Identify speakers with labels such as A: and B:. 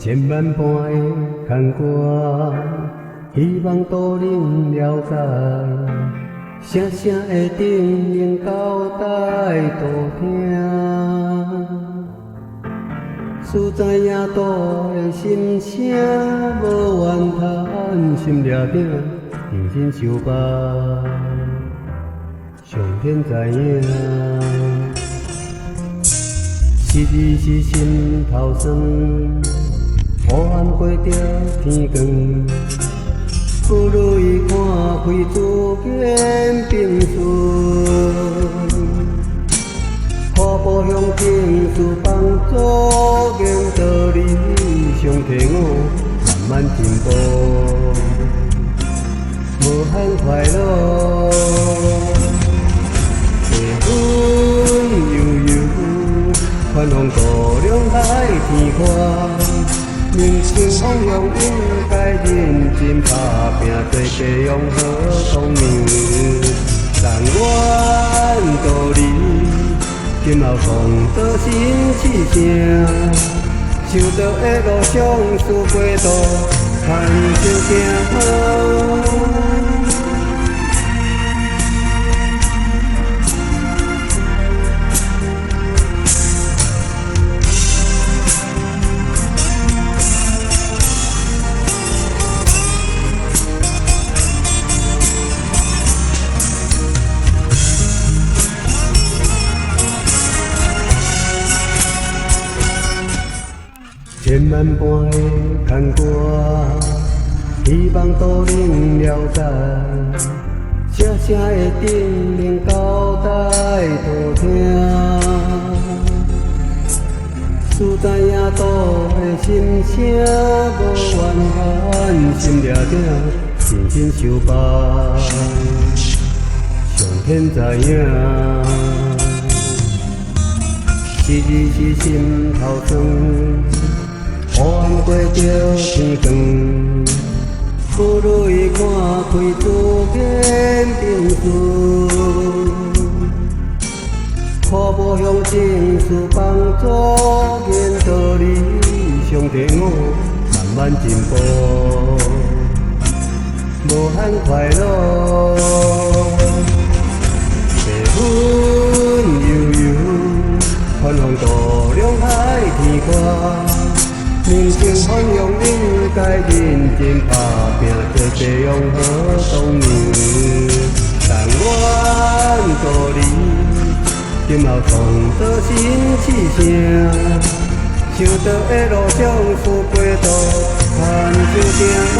A: 千万般的牵挂，希望多能了解，声声会定能交代多听。事知影多的心声，无怨叹，心抓紧，认真相伴，上天知影。是你是心头酸，黑暗过着天光，不如意看开自见平顺。步步向前，事帮助，硬道理上提悟，慢慢进步，无限快乐。地分悠悠，宽宏度量海天宽。人生方向应该认真打拼，做地用好公民。但愿道理。今后同做新气象，受到的路上事过度，牵手行。千万般的牵挂，希望都能了解，声声会定能交代多听。事知影多的心声，无怨叹，心抓紧，认真相伴，上天知影。是你是心头酸。黑暗过着天光，不如意看开自见平顺。步步向前，事帮助，硬道理上提悟，慢慢进步，无限快乐。地分悠悠，宽宏度量海天宽。人生方向应该认真打拼，做地用好公民。但愿道理，今后同做新气象，受到的路上事过度，牵手行。